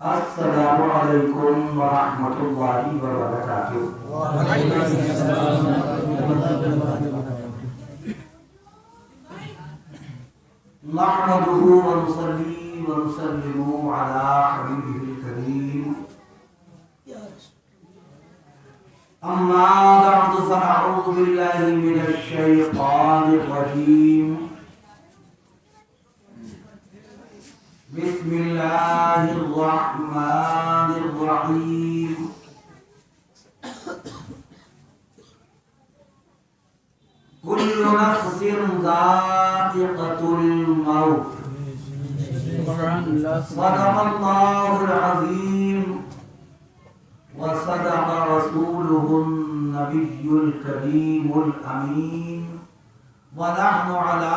السلام علیکم ورحمۃ اللہ وبرکاتہ۔ نحمده ونصلي ونسلم على حبيبه الكريم، أما بعد فأعوذ بالله من الشيطان الرجيم، بسم الله الرحمن الرحيم۔ كل نفس ذائقة الموت، صدق الله العظيم وصدق رسوله النبي الكريم الأمين، ونحن على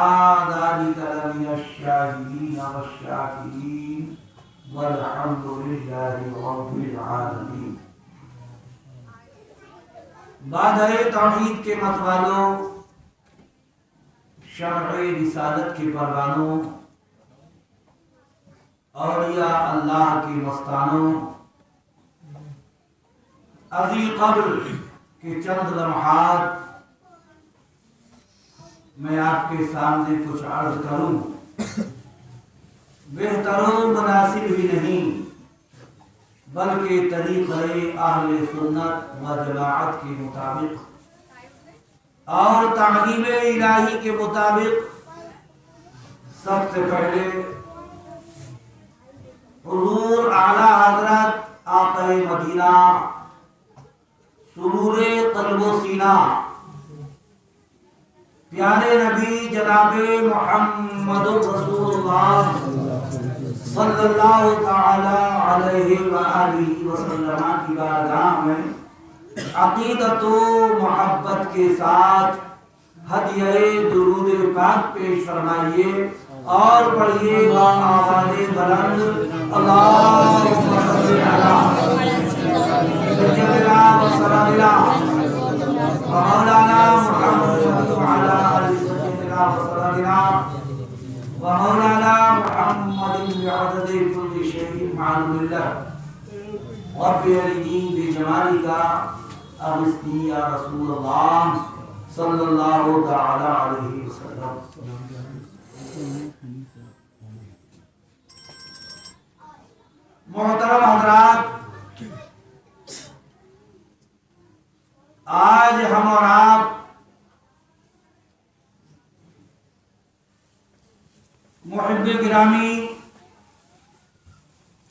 ذلك لمن الشاهدين والشاكرين، والحمد لله رب العالمين۔ بعد توحید کے متوالوں، شمع رسالت کے پروانوں، اولیاء اللہ کے مستانوں، ابھی قبل کے چند لمحات میں آپ کے سامنے کچھ عرض کروں، بہتر و مناسب ہی نہیں بلکہ طریقہ اہل سنت و جماعت کے مطابق اور تعلیم الہی کے مطابق سب سے پہلے حضور اعلیٰ حضرت آقا مدینہ سرور قلب و سینہ پیارے نبی جناب محمد رسول اللہ صلی اللہ تعالی علیہ وآلہ وسلم کی بارگاہ میں عقیدت و محبت کے ساتھ ہدیہ درود پاک پیش فرمائیے اور پڑھیے بآواز بلند اللہم صل علی سیدنا و سیدنا مولانا محمد وعلى آل سيدنا وسيدنا ومولانا محمد بعدد كل شيء معلوم الله رب يرني بجمالك أغثني يا رسول الله صلى الله تعالى عليه وسلم۔ محترم حضرات، آج ہم اور آپ محب گرامی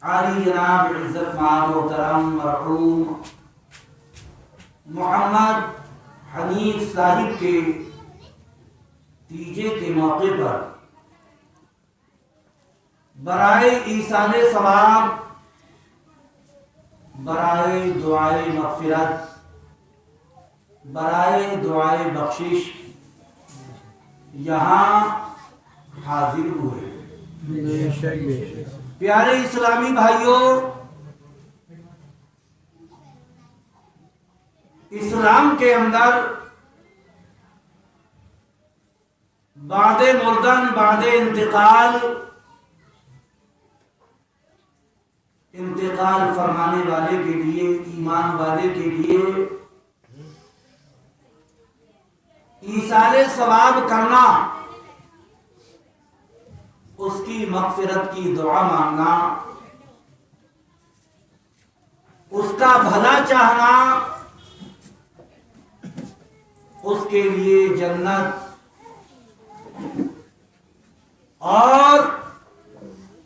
عالی جناب عزت مآب محترم مرحوم محمد حنیف صاحب کے تیجے کے موقع پر برائے ایصال ثواب، برائے دعائے مغفرت، برائے دعائے بخشش یہاں حاضر ہوئے۔ پیارے اسلامی بھائیوں، اسلام کے اندر بعد مردن، بعد انتقال فرمانے والے کے لیے، ایمان والے کے لیے ایصال ثواب کرنا، اس کی مغفرت کی دعا مانگنا، اس کا بھلا چاہنا، اس کے لیے جنت اور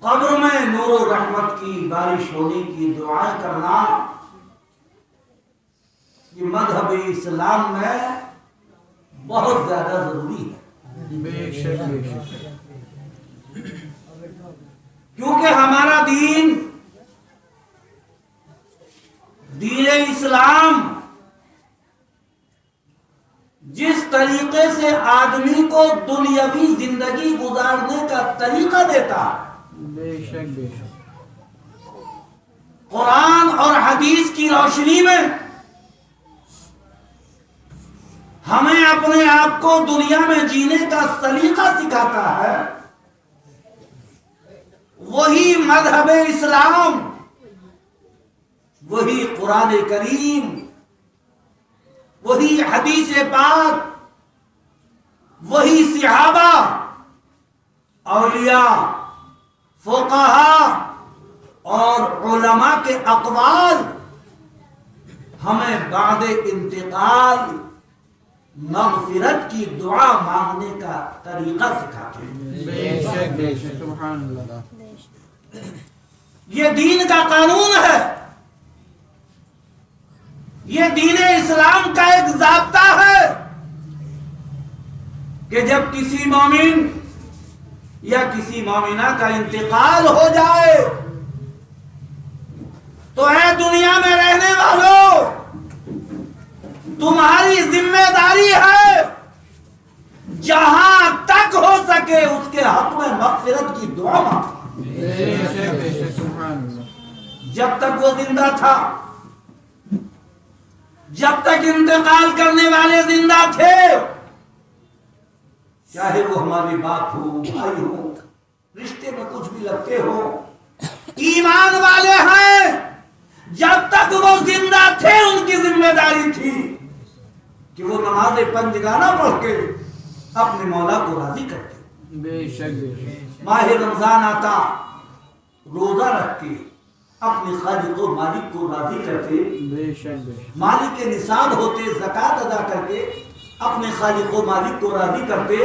قبر میں نور و رحمت کی بارش ہونے کی دعائیں کرنا، یہ مذہب اسلام میں بہت زیادہ ضروری ہے۔ بے شک کیونکہ ہمارا دین اسلام جس طریقے سے آدمی کو دنیاوی زندگی گزارنے کا طریقہ دیتا ہے، بے شک قرآن اور حدیث کی روشنی میں ہمیں اپنے آپ کو دنیا میں جینے کا سلیقہ سکھاتا ہے، وہی مذہب اسلام وہی قرآن کریم، وہی حدیث پاک، وہی صحابہ، اولیاء، فقہاء اور علماء کے اقوال ہمیں بعد انتقال مغفرت کی دعا مانگنے کا طریقہ سکھاتے ہیں۔ بے شک سبحان اللہ۔ یہ دین کا قانون ہے، یہ دین اسلام کا ایک ضابطہ ہے کہ جب کسی مومن یا کسی مومنہ کا انتقال ہو جائے تو اے دنیا میں رہنے والوں، تمہاری ذمہ داری ہے جہاں تک ہو سکے اس کے حق میں مغفرت کی دعا مانگو۔ جب تک وہ زندہ تھا، جب تک انتقال کرنے والے زندہ تھے، چاہے وہ ہماری باپ ہو، بھائی ہو، رشتے میں کچھ بھی لگتے ہو، ایمان والے ہیں، جب تک وہ زندہ تھے ان کی ذمہ داری تھی کہ وہ نماز پنجگانہ پڑھ کے اپنے مولا کو راضی کرتے۔ بے شک ماہ رمضان آتا، روزہ رکھ کے اپنے خالق و مالک کو راضی کرتے، بے شک مالک کے نصاب ہوتے زکوٰۃ ادا کر کے اپنے خالق و مالک کو راضی کرتے،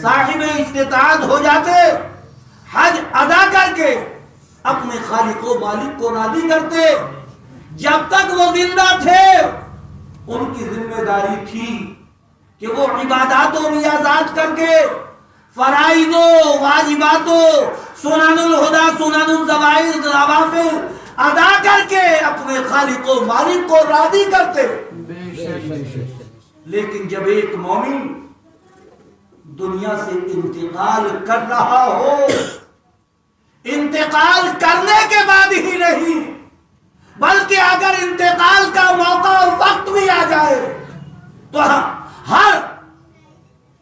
صاحب استطاعت ہو جاتے، حج ادا کر کے اپنے خالق و مالک کو راضی کرتے۔ جب تک وہ زندہ تھے ان کی ذمہ داری تھی کہ وہ عبادات و ریاضات کر کے فرائض و واجبات و سنن الہدی، سنن الزوائر، نوافل ادا کر کے اپنے خالق و مالک کو راضی کرتے۔ لیکن جب ایک مومن دنیا سے انتقال کر رہا ہو، انتقال کرنے کے بعد ہی نہیں بلکہ اگر انتقال کا موقع اور وقت بھی آ جائے تو ہر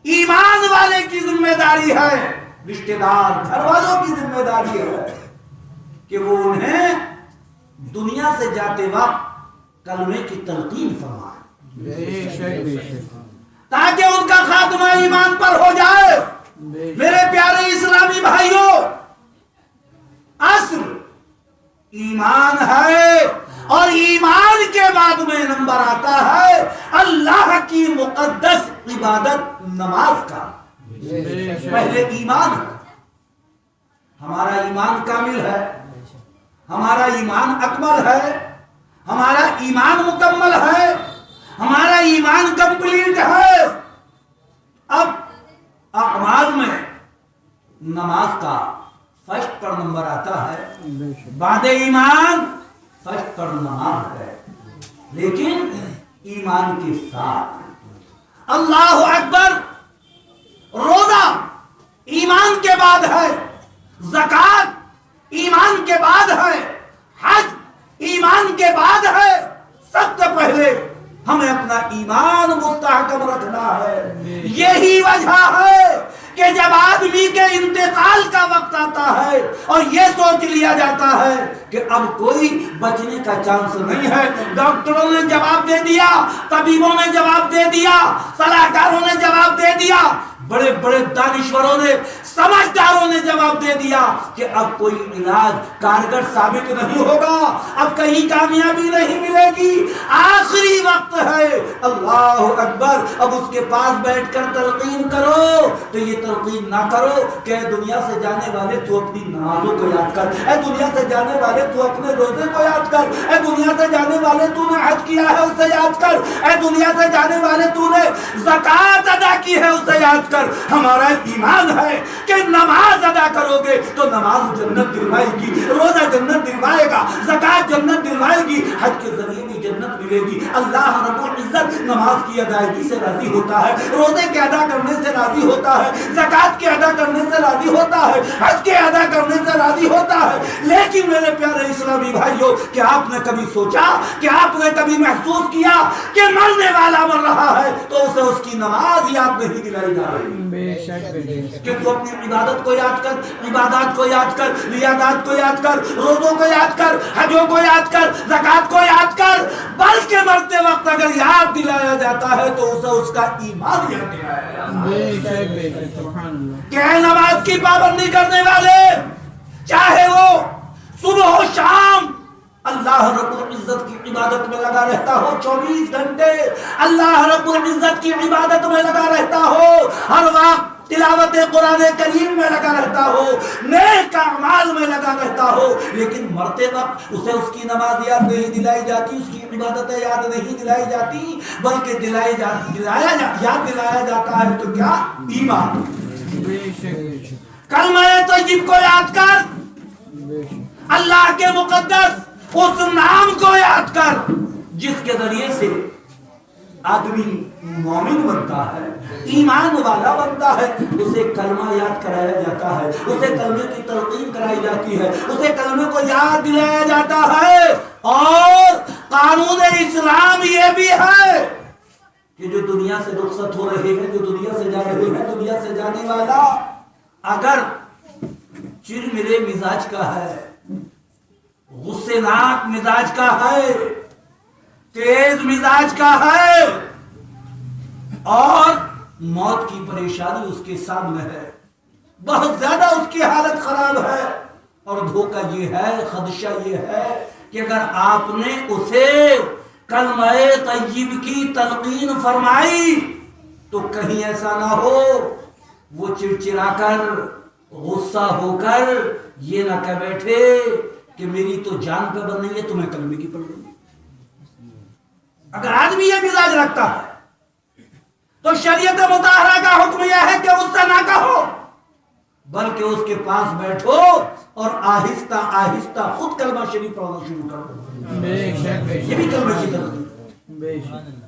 ایمان والے کی ذمہ داری ہے، رشتہ دار گھر والوں کی ذمہ داری ہے کہ وہ انہیں دنیا سے جاتے وقت کلمے کی تلقین فرمائے تاکہ ان کا خاتمہ ایمان پر ہو جائے۔ میرے پیارے اسلامی بھائیوں، اصل ایمان ہے اور ایمان کے بعد میں نمبر آتا ہے اللہ کی مقدس عبادت نماز کا۔ پہلے ایمان ہے، ہمارا ایمان کامل ہے، ہمارا ایمان اکمل ہے، ہمارا ایمان مکمل ہے، ہمارا ایمان کمپلیٹ ہے۔ اب اعمال میں نماز کا فرسٹ پر نمبر آتا ہے، بعد ایمان فرسٹ پر نماز ہے، لیکن ایمان کے ساتھ اللہ اکبر، روزہ ایمان کے بعد ہے، زکوٰۃ ایمان کے بعد ہے، حج ایمان کے بعد ہے۔ سب سے پہلے ہمیں اپنا ایمان مستحکم رکھنا ہے۔ یہی وجہ ہے کہ جب آدمی کے انتقال کا وقت آتا ہے اور یہ سوچ لیا جاتا ہے کہ اب کوئی بچنے کا چانس نہیں ہے، ڈاکٹروں نے جواب دے دیا، طبیبوں نے جواب دے دیا، صلاحکاروں نے جواب دے دیا، بڑے بڑے دانشوروں نے، سمجھداروں نے جواب دے دیا کہ اب کوئی علاج کارگر ثابت نہیں ہوگا، اب کہیں کامیابی نہیں ملے گی، آخری وقت ہے۔ اللہ اکبر، اب اس کے پاس بیٹھ کر تلقین کرو تو یہ تلقین نہ کرو کہ اے دنیا سے جانے والے تو اپنی نمازوں کو یاد کر، اے دنیا سے جانے والے تو اپنے روزے کو یاد کر، اے دنیا سے جانے والے تو نے حج کیا ہے اسے یاد کر، اے دنیا سے جانے والے تو نے زکوٰۃ ادا کی ہے اسے یاد کر۔ ہمارا ایمان ہے کہ نماز ادا کرو گے تو نماز جنت دلوائے گی، روزہ جنت دلوائے گا، زکوٰۃ جنت دلوائے گی، حج کے ذریعے بھی جنت ملے گی۔ اللہ رب العزت نماز کی ادائیگی سے راضی ہوتا ہے، روزے کے ادا کرنے سے راضی ہوتا ہے، زکوٰۃ کے ادا کرنے سے راضی ہوتا ہے، حج کے ادا کرنے سے راضی ہوتا ہے۔ لیکن میرے پیارے اسلامی بھائیوں، کیا آپ نے کبھی سوچا، کہ آپ نے کبھی محسوس کیا کہ مرنے والا مر رہا ہے تو اسے اس کی نماز یاد نہیں دلائی جا رہی؟ بے شک بے شک کہ تو اپنی عبادت کو یاد کر، عبادات کو یاد کر، ریاضات کو یاد کر، روزوں کو یاد کر، حجوں کو یاد کر، زکوٰۃ کو یاد کر، بلکہ مرتے وقت اگر یاد دلایا جاتا ہے تو اسے اس کا ایمان یاد دلایا جاتا ہے۔ بے شک بے شک سبحان اللہ۔ کہ اے نماز کی پابندی کرنے والے، چاہے وہ صبح و شام اللہ رب العزت کی عبادت میں لگا رہتا ہو، 24 گھنٹے اللہ رب العزت کی عبادت میں لگا رہتا ہو، ہر وقت تلاوت قرآن کریم میں لگا رہتا ہو، نیک اعمال میں لگا رہتا ہو، لیکن مرتے وقت اسے اس کی نماز یاد نہیں دلائی جاتی، اس کی عبادتیں یاد نہیں دلائی جاتی، بلکہ یاد دلایا جاتا ہے تو کیا؟ ایمان۔ بے شک بے شک کلمہ طیب کو یاد کر، بے شک اللہ کے مقدس اس نام کو یاد کر جس کے ذریعے سے آدمی مومن بنتا ہے، ایمان والا بنتا ہے، اسے کلمہ یاد کرایا جاتا ہے، اسے کلمے کی تلقین کرائی جاتی ہے، اسے کلمے کو یاد دلایا جاتا ہے۔ اور قانون اسلام یہ بھی ہے کہ جو دنیا سے رخصت ہو رہے ہیں، جو دنیا سے جا رہے ہیں، دنیا سے جانے والا اگر چرمرے مزاج کا ہے، غصے ناک مزاج کا ہے، تیز مزاج کا ہے، اور موت کی پریشانی اس کے سامنے ہے، بہت زیادہ اس کی حالت خراب ہے، اور دھوکہ یہ ہے، خدشہ یہ ہے کہ اگر آپ نے اسے کلمہ طیب کی تلقین فرمائی تو کہیں ایسا نہ ہو وہ چڑچڑا کر، غصہ ہو کر یہ نہ کہہ بیٹھے کہ میری تو جان پہ بن نہیں ہے تو میں کلمے کی پڑھ لوں گی۔ اگر آدمی یہ مزاج رکھتا ہے تو شریعت مطہرہ کا حکم یہ ہے کہ اس سے نہ کہو، بلکہ اس کے پاس بیٹھو اور آہستہ آہستہ خود کلمہ شریف پڑھنا شروع کر دو۔ بے شک بے یہ بھی کلمے کی تلقین، بے شک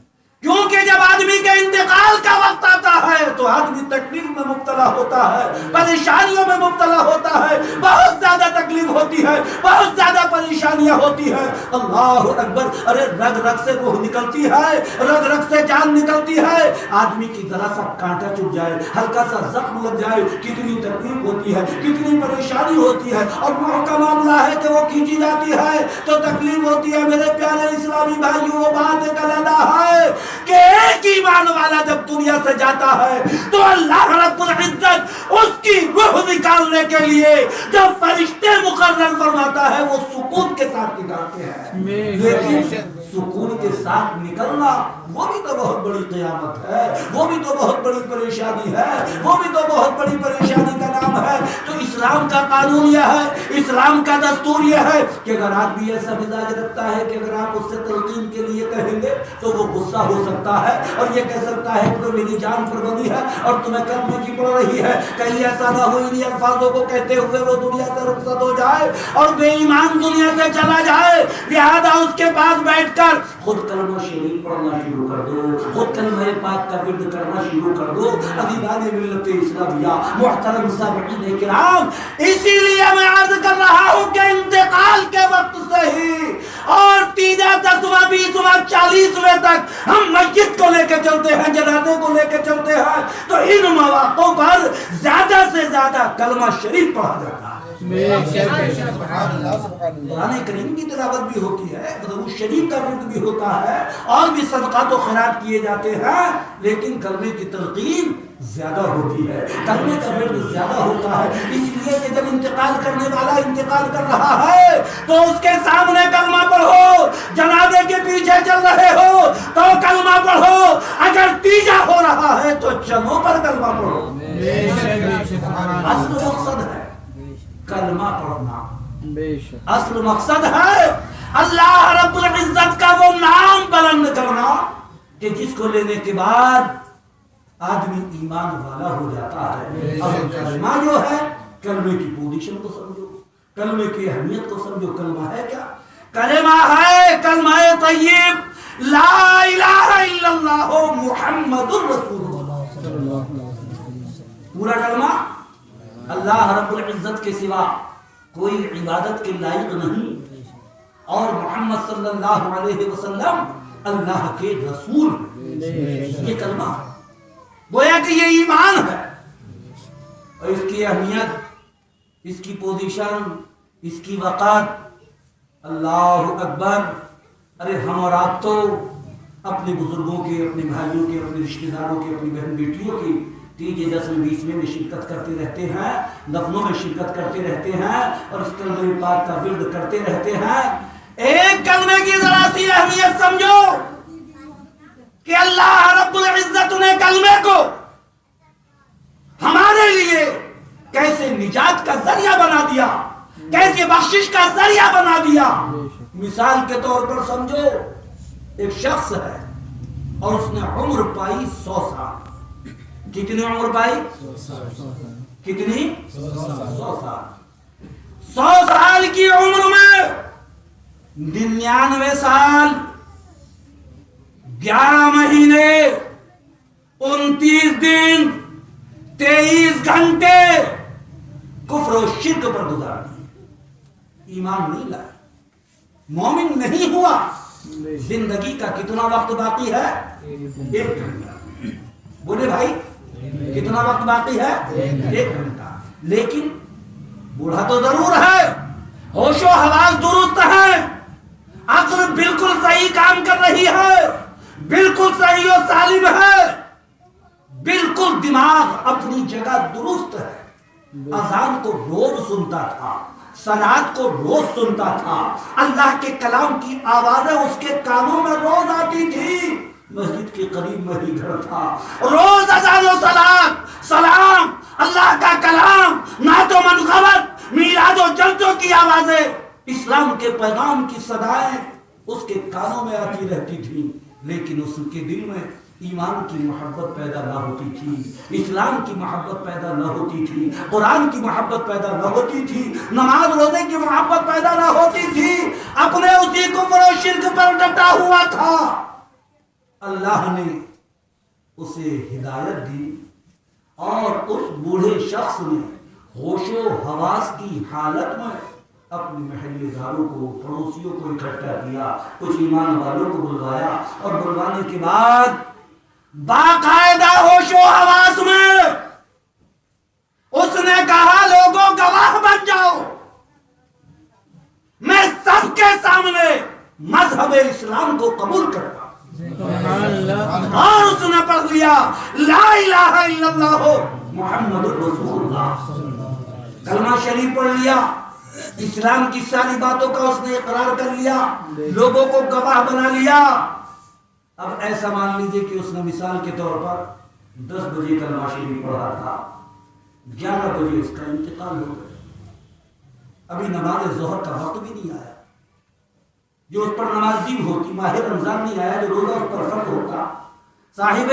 کیونکہ جب آدمی کے انتقال کا وقت آتا ہے تو آدمی تکلیف میں مبتلا ہوتا ہے، پریشانیوں میں مبتلا ہوتا ہے، بہت زیادہ تکلیف ہوتی ہے، بہت زیادہ پریشانیاں ہوتی ہیں۔ اللہ اکبر، ارے رگ رگ سے روح نکلتی ہے، رگ رگ سے جان نکلتی ہے، آدمی کی ذرا سا کانٹا چبھ جائے، ہلکا سا زخم لگ جائے، کتنی تکلیف ہوتی ہے، کتنی پریشانی ہوتی ہے، اور روح کا معاملہ ہے کہ وہ کھینچی جاتی ہے تو تکلیف ہوتی ہے۔ میرے پیارے اسلامی بھائیوں، وہ بات ایک علیحدہ ہے کہ ایک ایمان والا جب دنیا سے جاتا ہے تو اللہ رب العزت اس کی روح نکالنے کے لیے جب فرشتے مقرر فرماتا ہے وہ سکون کے ساتھ نکالتے ہیں، لیکن سکون کے ساتھ نکلنا وہ بھی تو بہت بڑی قیامت ہے، وہ بھی تو بہت بڑی پریشانی ہے، وہ بھی تو بہت بڑی پریشانی کا نام ہے۔ تو اسلام کا قانون یہ ہے، اسلام کا دستور یہ ہے کہ اگر آدمی ایسا مزاج رکھتا ہے کہ اگر آپ اس سے تلقین کے لیے کہیں گے تو وہ غصہ ہو سکتا ہے اور یہ کہہ سکتا ہے کہ میری جان پر بنی ہے اور تمہیں کلمے کی پڑھ رہی ہے، کہیں ایسا نہ ہو انہی الفاظوں کو کہتے ہوئے وہ دنیا سے رخصت ہو جائے اور بے ایمان دنیا سے چلا جائے۔ لہذا اس کے پاس بیٹھ کر خود کلمہ شریف پڑھنا شروع کر دو، خود کلمہ پاک کا ورد کرنا شروع کر دو۔ عزیزان ملت اسلامیہ، محترم سامعین کرام، اسی لیے میں عرض کر رہا ہوں کہ انتقال کے وقت سے ہی اور تیجا 10واں 20واں 40ویں تک ہم میت کو لے کے چلتے ہیں، جنازے کو لے کے چلتے ہیں، تو ان مواقع پر زیادہ سے زیادہ کلمہ شریف پڑھا جاتا ہے۔ قرآن کریم کی تلاوت بھی ہوتی ہے، درود شریف کا ورد بھی ہوتا ہے، اور بھی صدقات و خیرات کیے جاتے ہیں، لیکن کلمے کی تلقین زیادہ ہوتی ہے، کلمے کا ورد زیادہ ہوتا ہے۔ اس لیے کہ جب انتقال کرنے والا انتقال کر رہا ہے تو اس کے سامنے کلمہ پڑھو، جنازے کے پیچھے چل رہے ہو تو کلمہ پڑھو، اگر تیجا ہو رہا ہے تو چنوں پر کلمہ پڑھو۔ اصل مقصد ہے کلمہ پڑھنا، اصل مقصد ہے اللہ رب العزت کا وہ نام بلند کرنا کہ جس کو لینے کے بعد آدمی ایمان والا ہو جاتا ہے۔ اور کلمہ جو ہے، کلمے کی پوزیشن کو سمجھو، کلمے کی اہمیت کو سمجھو۔ کلمہ ہے کیا؟ کلمہ ہے کلمہ طیب، لا الہ الا اللہ محمد الرسول اللہ۔ پورا کلمہ اللہ رب العزت کے سوا کوئی عبادت کے لائق نہیں، اور محمد صلی اللہ علیہ وسلم اللہ کے رسول، یہ کلمہ ہے۔ گویا کہ یہ ایمان ہے، اور اس کی اہمیت، اس کی پوزیشن، اس کی وقت، اللہ اکبر. ارے ہم اور آپ تو اپنے بزرگوں کے، اپنے بھائیوں کے، اپنے رشتہ داروں کے، اپنی بہن بیٹیوں کی تیجے جشن 20 میں شرکت کرتے رہتے ہیں، دفنوں میں شرکت کرتے رہتے ہیں، اور اس کلمہ پاک کا ورد کرتے رہتے ہیں. ایک کلمے کی ذرا سی اہمیت سمجھو کہ اللہ رب العزت نے کلمے کو ہمارے لیے کیسے نجات کا ذریعہ بنا دیا، کیسے بخشش کا ذریعہ بنا دیا. مثال کے طور پر سمجھو ایک شخص ہے اور اس نے عمر پائی 100 سال. کتنی عمر پائی؟ کتنی؟ 100 سال. 100 سال کی عمر میں 99 سال 11 مہینے 29 دن 23 گھنٹے کفر و شرک پر گزار دیے. ایمان نہیں لائے، مومن نہیں ہوا. زندگی کا کتنا وقت باقی ہے؟ 1 گھنٹہ. بولے بھائی کتنا وقت باقی ہے؟ 1 گھنٹہ. لیکن بوڑھا تو ضرور ہے، ہوش و حواس درست ہے، عقل بالکل صحیح کام کر رہی ہے، بالکل صحیح و سالم ہے، بالکل دماغ اپنی جگہ درست ہے. اذان کو روز سنتا تھا، صلات کو روز سنتا تھا، اللہ کے کلام کی آوازیں اس کے کانوں میں روز آتی تھی. مسجد کے قریب میں ہی گھر تھا، روز اذان و صلات، سلام، اللہ کا کلام، نعت و منقبت، میلاد و جلسوں کی آوازیں، اسلام کے پیغام کی صدائیں اس کے کانوں میں آتی رہتی تھی. لیکن اس کے دل میں ایمان کی محبت پیدا نہ ہوتی تھی، اسلام کی محبت پیدا نہ ہوتی تھی، قرآن کی محبت پیدا نہ ہوتی تھی، نماز روزے کی محبت پیدا نہ ہوتی تھی. اپنے اسی کفر و شرک پر ڈٹا ہوا تھا. اللہ نے اسے ہدایت دی اور اس بوڑھے شخص نے ہوش و حواس کی حالت میں اپنے محلے داروں کو، پڑوسیوں کو اکٹھا کیا، کچھ ایمان والوں کو بلوایا، اور بلوانے کے بعد باقاعدہ ہوش و حواس میں اس نے کہا لوگوں گواہ بن جاؤ، میں سب کے سامنے مذہب اسلام کو قبول کرتا ہوں. اور اس نے پڑھ لیا لا الہ الا اللہ محمد رسول اللہ. کلمہ شریف پڑھ لیا، اسلام کی ساری باتوں کا اس نے اقرار کر لیا، لوگوں کو گواہ بنا لیا. اب ایسا مان لیجئے کہ اس نے مثال کے طور پر 10 بجے کلمہ شریف پڑھا تھا، 11 بجے اس کا انتقال ہو گیا. ابھی نماز ظہر کا وقت بھی نہیں آیا، جو اس پر نماز دی ہوتی. ماہ رمضان نہیں آیا جو روزہ اس پر فرض ہوتا. صاحب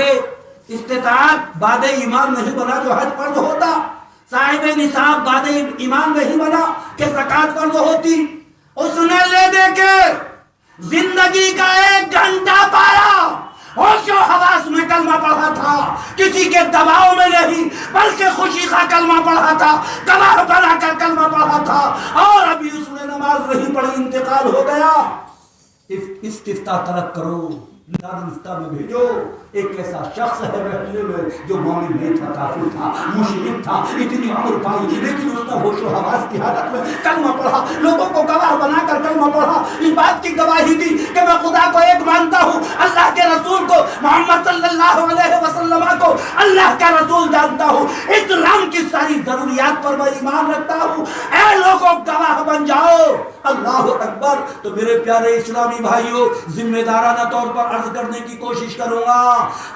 استطاعت بعد ایمان نہیں بنا جو حج فرض ہوتا. صاحب نصاب بعد ایمان نہیں بنا کہ زکات فرض ہوتی. اس نے لے دے کے زندگی کا 1 گھنٹہ پایا، ہوش و حواس میں کلمہ پڑھا تھا، کسی کے دباؤ میں نہیں بلکہ خوشی کا کلمہ پڑھا تھا، گواہ بنا کر کلمہ پڑھا تھا. اور ابھی اس نے نماز نہیں پڑھی، انتقال ہو گیا. استفتاء طلب کرو، دارالفتہ میں بھیجو. ایک ایسا شخص ہے محلے میں جو مومن نہیں تھا، کافر تھا، مشرک تھا، اتنی عمر پائی لیکن اس نے ہوش و حواس کی حالت میں کلمہ پڑھا، لوگوں کو گواہ بنا کر کلمہ پڑھا. اس بات کی گواہی دی کہ میں خدا کو ایک مانتا ہوں، اللہ کے رسول کو محمد صلی اللہ علیہ وسلم کو اللہ کا رسول جانتا ہوں، اسلام کی ساری ضروریات پر میں ایمان رکھتا ہوں. اے لوگوں گواہ بن جاؤ. اللہ اکبر. تو میرے پیارے اسلامی بھائیوں، ذمہ دارانہ طور پر عرض کرنے کی کوشش کروں گا.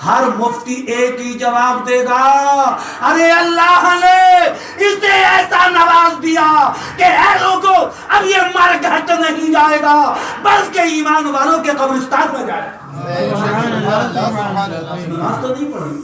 ہر مفتی ایک ہی جواب دے گا، ارے اللہ نے اسے ایسا نواز دیا کہ اے لوگوں اب یہ مر گھٹ نہیں جائے گا بلکہ ایمان والوں کے قبرستان میں جائے گا. نماز تو نہیں پڑھی،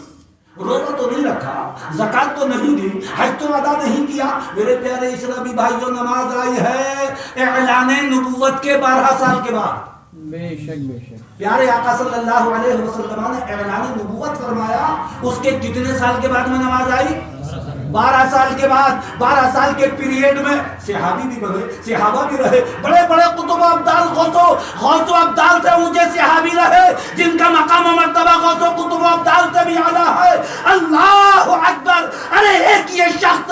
روزہ تو نہیں رکھا، زکات تو نہیں دی، حج تو ادا نہیں کیا. میرے پیارے اسلامی بھائیوں، نماز آئی ہے اعلان نبوت کے 12 سال کے بعد. بے شک بے شک. پیارے آقا صلی اللہ علیہ وسلم نے اعلان نبوت فرمایا، اس کے کتنے سال کے بعد میں نماز آئی؟ 12 سال کے بعد. 12 سال کے پیریڈ میں صحابی بھی بنے، صحابہ بھی رہے، بڑے بڑے قطب و ابدال غوث و ابدال سے مجھے صحابی رہے جن کا مقام و مرتبہ غوث و قطب و ابدال سے بھی اعلیٰ ہے. اللہ اکبر. ارے ایک یہ شخص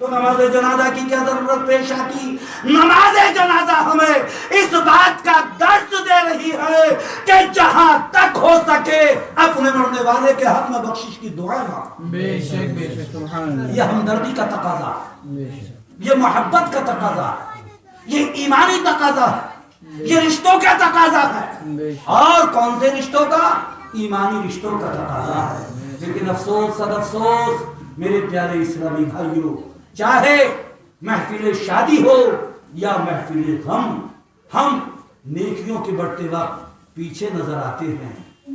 تو نماز جنازہ کی کیا ضرورت پیش آتی؟ نماز جنازہ ہمیں اس بات کا درس دے رہی ہے کہ جہاں تک ہو سکے اپنے مرنے والے کے حق میں بخشش کی دعائیں مانگو۔ بے شک سبحان اللہ، یہ ہمدردی کا تقاضا ہے، بے شک یہ محبت کا تقاضا ہے، یہ ایمانی تقاضا ہے، یہ رشتوں کا تقاضا ہے۔ بے شک اور کون سے رشتوں کا؟ ایمانی رشتوں کا تقاضا ہے۔ لیکن افسوس سد افسوس میرے پیارے اسلامی بھائیوں، چاہے محفل شادی ہو یا محفل غم، ہم نیکیوں کے بڑھتے وقت پیچھے نظر آتے ہیں۔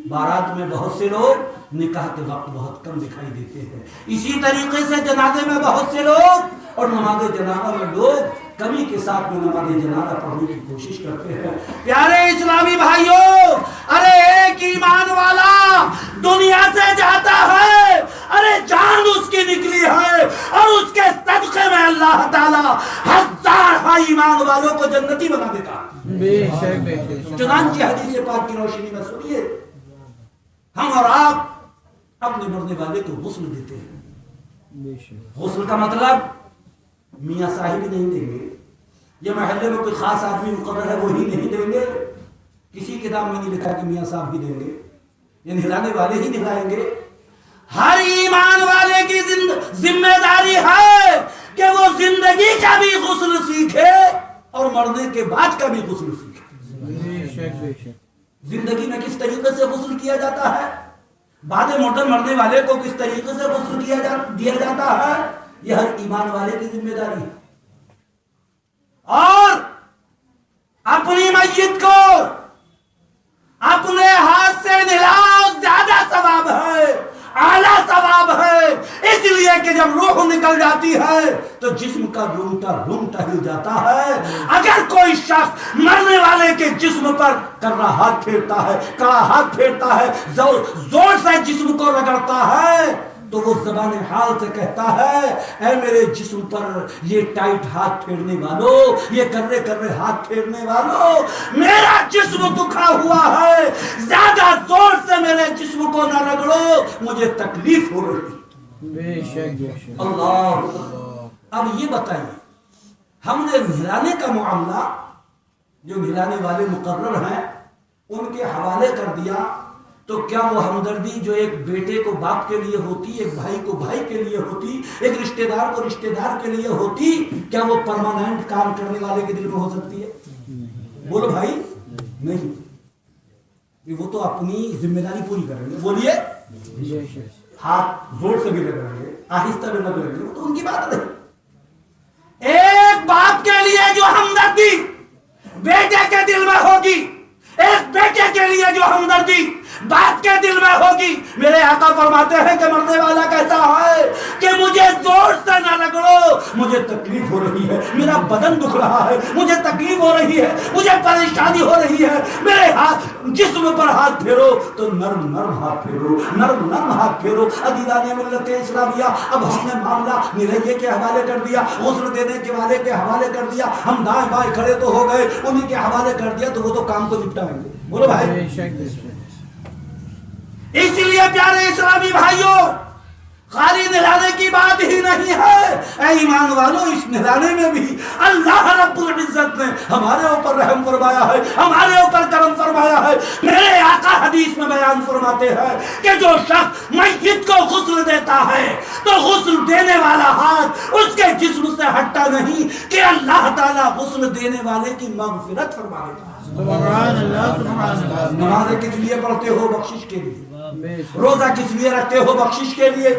بارات میں بہت سے لوگ نکاح کے وقت بہت کم دکھائی دیتے ہیں، اسی طریقے سے جنازے میں بہت سے لوگ اور نماز جنازہ میں لوگ کمی کے ساتھ میں نماز جنازہ پڑھنے کی کوشش کرتے ہیں۔ پیارے اسلامی بھائیوں، ارے ایک ایمان والا دنیا سے جاتا ہے، ارے جان اس کی نکلی ہے اور اس کے صدقے میں اللہ تعالی ہزار ایمان والوں کو جنتی بنا دیتا ہے۔ بے شک بے شک چنانچہ حدیث پاک کی روشنی میں سنیے، ہم اور آپ اپنے مرنے والے کو غسل دیتے ہیں۔ بے شک غسل کا مطلب میاں صاحب ہی نہیں دیں گے، یہ محلے میں کوئی خاص آدمی مقرر ہے وہی نہیں دیں گے، کسی کتاب میں نہیں لکھا کہ میاں صاحب ہی دیں گے، یہ نہلانے والے ہی نہلائیں گے۔ ہر ایمان والے کی ذمہ داری ہے کہ وہ زندگی کا بھی غسل سیکھے اور مرنے کے بعد کا بھی غسل سیکھے۔ بے شک بے شک زندگی میں کس طریقے سے غسل کیا جاتا ہے، بعد موٹر مرنے والے کو کس طریقے سے غسل دیا جاتا ہے، یہ ہر ایمان والے کی ذمہ داری ہے۔ اور اپنی میت کو اپنے ہاتھ سے نہلاؤ، زیادہ ثواب ہے، اعلیٰ ثواب ہے، اس لیے کہ جب روح نکل جاتی ہے تو جسم کا رومٹا ہل جاتا ہے۔ اگر کوئی شخص مرنے والے کے جسم پر کرا ہاتھ پھیرتا ہے، زور سے جسم کو رگڑتا ہے، تو وہ زبان حال سے کہتا ہے، اے میرے جسم پر یہ ٹائٹ ہاتھ پھیرنے والوں، یہ کرے ہاتھ پھیرنے والوں، میرا جسم دکھا ہوا ہے، زیادہ زور سے میرے جسم کو نہ رگڑو، مجھے تکلیف ہو رہی۔ بے شک بے شک اللہ، اب یہ بتائیے، ہم نے نہلانے کا معاملہ جو نہلانے والے مقرر ہیں ان کے حوالے کر دیا، تو کیا وہ ہمدردی جو ایک بیٹے کو باپ کے لیے ہوتی، ایک بھائی کو بھائی کے لیے ہوتی، ایک رشتہ دار کو رشتہ دار کے لیے ہوتی، کیا وہ پرماننٹ کام کرنے والے کے دل میں ہو سکتی ہے؟ بولو بھائی، نہیں، وہ تو اپنی ذمہ داری پوری کریں گے۔ بولیے، بے شک ہاتھ زور سے بھی لگائیں گے، آہستہ بھی لگائیں گے، وہ تو ان کی بات نہیں۔ ایک باپ کے لیے جو ہمدردی بیٹے کے دل میں ہوگی، ایک بیٹے کے لیے جو ہمدردی باپ کے دل میں ہوگی، میرے آقا فرماتے ہیں کہ مرنے والا کہتا ہے کہ مجھے زور سے نہ رگڑو، مجھے تکلیف ہو رہی ہے، میرا بدن دکھ رہا ہے، مجھے تکلیف ہو رہی ہے، مجھے پریشانی ہو رہی ہے، میرے جسم پر ہاتھ پھیرو تو نرم نرم ہاتھ پھیرو، نرم نرم ہاتھ پھیرو۔ عزیزان ملت اسلامیہ، اب ہم نے معاملہ نہلائیے کے حوالے کر دیا، غسل دینے کے والے کے حوالے کر دیا، ہم دائیں بائیں کھڑے تو ہو گئے، انہی کے حوالے کر دیا، تو وہ تو کام کو نپٹائیں گے۔ بولو بھائی، بے شک بے شک اس لیے پیارے اسلامی بھائیوں، خالی نہلانے کی بات ہی نہیں ہے، اے ایمان والوں، اس نہلانے میں بھی اللہ رب العزت نے ہمارے اوپر رحم فرمایا ہے، ہمارے اوپر کرم فرمایا ہے۔ میرے آقا حدیث میں بیان فرماتے ہیں کہ جو شخص میت کو غسل دیتا ہے تو غسل دینے والا ہاتھ اس کے جسم سے ہٹتا نہیں کہ اللہ تعالیٰ غسل دینے والے کی مغفرت فرما دیتا ہے۔ سبحان اللہ سبحان اللہ۔ نمازیں کس لیے پڑھتے ہو؟ بخشش کے لیے۔ بے شک روزہ کس لیے رکھتے ہو؟ بخشش کے لیے۔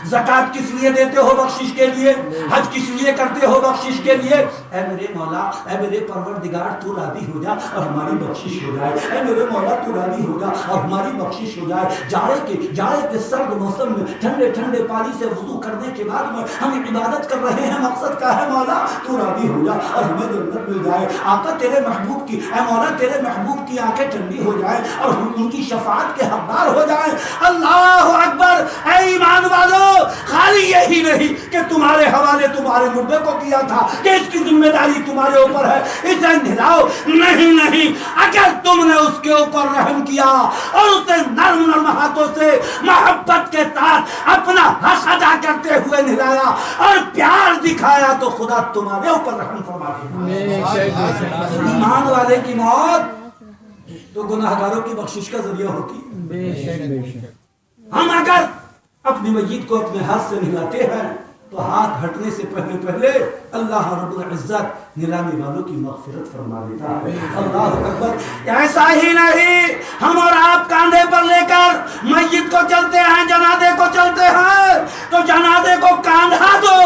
زکات کس لیے دیتے ہو؟ بخشش کے لیے۔ حج کس لیے کرتے ہو؟ بخشش کے لیے۔ اے میرے مولا، اے میرے پروردگار، تو راضی ہو جا اور ہماری بخشش ہو جائے۔ اے میرے مولا، تو راضی ہو جا اور ہماری بخشش ہو جائے۔ جاڑے کے سرد موسم میں ٹھنڈے ٹھنڈے پانی سے وضو کرنے کے بعد میں ہم عبادت کر رہے ہیں، مقصد کیا ہے؟ مولا تو راضی ہو جا اور ہمیں جنت مل جائے۔ آقا تیرے محبوب کی، اے مولا تیرے محبوب کی آنکھیں ٹھنڈی ہو جائے اور ہم ان کی شفاعت کے حقدار ہو جائیں۔ ہیں. اللہ اکبر. اے ایمان والو، خالی یہی نہیں کہ تمہارے حوالے تمہارے مردے کو کیا تھا کہ اس کی ذمہ داری تمہارے اوپر ہے، اسے نہلاؤ. نہیں، اگر تم نے اس کے اوپر رحم کیا اور اسے نرم نرم ہاتھوں سے محبت کے ساتھ اپنا حق ادا کرتے ہوئے نہلایا اور پیار دکھایا تو خدا تمہارے اوپر رحم فرما دے گا. ایمان والے کی موت تو گناہگاروں کی بخشش کا ذریعہ ہوتی ہے. بے شک. ہم اگر اپنی میت کو اپنے ہاتھ سے نہلاتے ہیں تو ہاتھ ہٹنے سے پہلے اللہ رب العزت نہلانے والوں کی مغفرت فرما دیتا ہے. اللہ اکبر. ایسا ہی نہیں، ہم اور آپ کاندھے پر لے کر میت کو چلتے ہیں، جنازے کو چلتے ہیں تو جنازے کو کاندھا دو،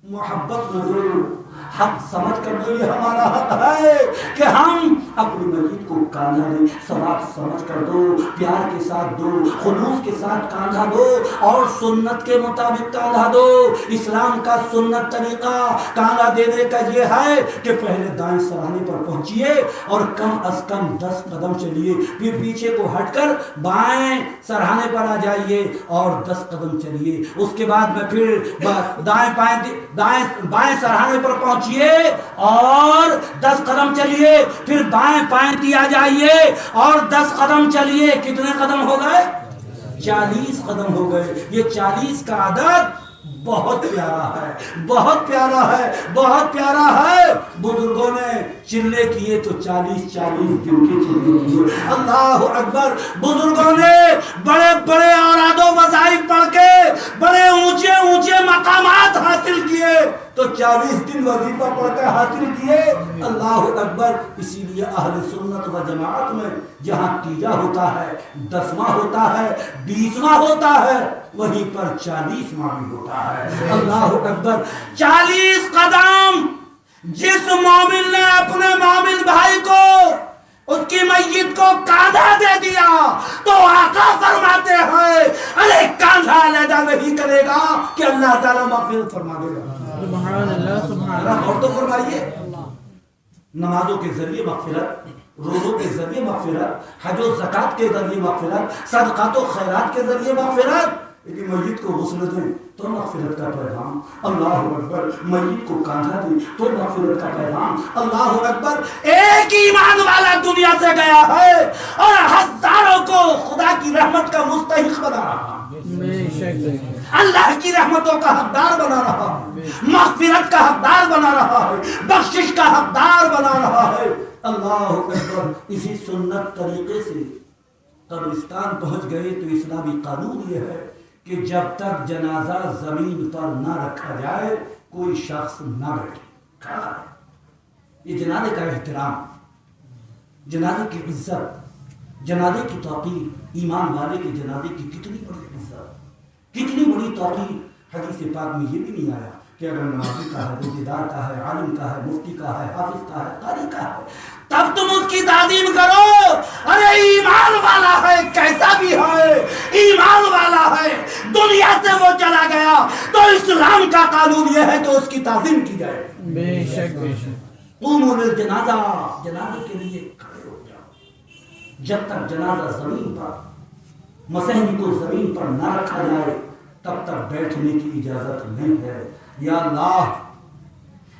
محبت نہ دو، حق سمجھ کر دو. یہ ہمارا حق ہے کہ ہم اپنی میت کو کاندھا دیں. ثواب سمجھ کر دو، پیار کے ساتھ دو، خلوص کے ساتھ کاندھا دو اور سنت کے مطابق کاندھا دو. اسلام کا سنت طریقہ کاندھا دینے کا یہ ہے کہ پہلے دائیں سرانے پر پہنچیے اور کم از کم 10 قدم چلیے، پھر پیچھے کو ہٹ کر بائیں سرانے پر آ جائیے اور 10 قدم چلیے. اس کے بعد میں پھر بائیں سرانے پر پہنچیے اور 10 قدم چلیے، پھر بائیں پائیں آ جائیے اور 10 قدم چلیے. کتنے قدم ہو گئے؟ 40 قدم ہو گئے. یہ 40 کا عدد بہت پیارا ہے، بہت پیارا ہے، بہت پیارا ہے. بزرگوں نے چلے کیے تو 40 دن کے چلے کیے. اللہ اکبر. بزرگوں نے بڑے بڑے اوراد و وظائف پڑھ کے بڑے اونچے مقامات حاصل کیے تو 40 دن وظیفہ پڑھ کے حاصل کیے. اللہ اکبر. اسی لیے اہل سنت و جماعت میں جہاں تیجا ہوتا ہے، 10واں ہوتا ہے، 20واں ہوتا ہے، وہیں پر 40واں بھی ہوتا ہے. اللہ اکبر. 40 قدم جس مومن نے اپنے مومن بھائی کو، اس کی میت کو کاندھا دے دیا تو آقا فرماتے ہیں ارے کاندھا علیحدہ نہیں کرے گا کہ اللہ تعالیٰ مغفرت فرما دے گا. سبحان اللہ. سبحان اللہ. اور تو فرمائیے، نمازوں کے ذریعے مغفرت، روزوں کے ذریعے مغفرت، حج و زکات کے ذریعے مغفرت، صدقات و خیرات کے ذریعے مغفرت. لیکن میت کو غسل دیں تو مغفرت کا پیغام. اللہ اکبر. میت کو کاندھا دیں تو مغفرت کا پیغام. اللہ اکبر. ایک ایمان والا دنیا سے گیا ہے اور ہزاروں کو خدا کی رحمت کا مستحق بنا رہا، اللہ کی رحمتوں کا حقدار بنا رہا، مغفرت کا حقدار بنا رہا ہے، بخشش کا حقدار بنا رہا ہے. اللہ اکبر. اسی سنت طریقے سے قبرستان پہنچ گئے تو اسلامی قانون یہ ہے کہ جب تک جنازہ زمین پر نہ رکھا جائے کوئی شخص نہ بیٹھے، کھڑا رہے. یہ جنازے کا احترام، جنازے کی عزت، جنازے کی توقیر. ایمان والے کے جنازے کی کتنی بڑی عزت، کتنی بڑی توقیر. حدیث پاک میں یہ بھی نہیں آیا کہ اگر نمازی کا ہے، روزیدار کا ہے، عالم کا ہے، مفتی کا ہے، حافظ کا ہے، قاری کا ہے، تب تم اس کی تعظیم کرو. ارے ایمان والا ہے، کیسا بھی ہے، ایمان والا ہے، دنیا سے وہ چلا گیا تو اسلام کا قانون یہ ہے کہ اس کی تعظیم کی جائے. بے شک. قوموا للجنازہ. جنازے کے لیے کھڑے ہو جاؤ. جب تک جنازہ زمین پر، مسیحی کو زمین پر نہ رکھا جائے تب تک بیٹھنے کی اجازت نہیں ہے. یا اللہ،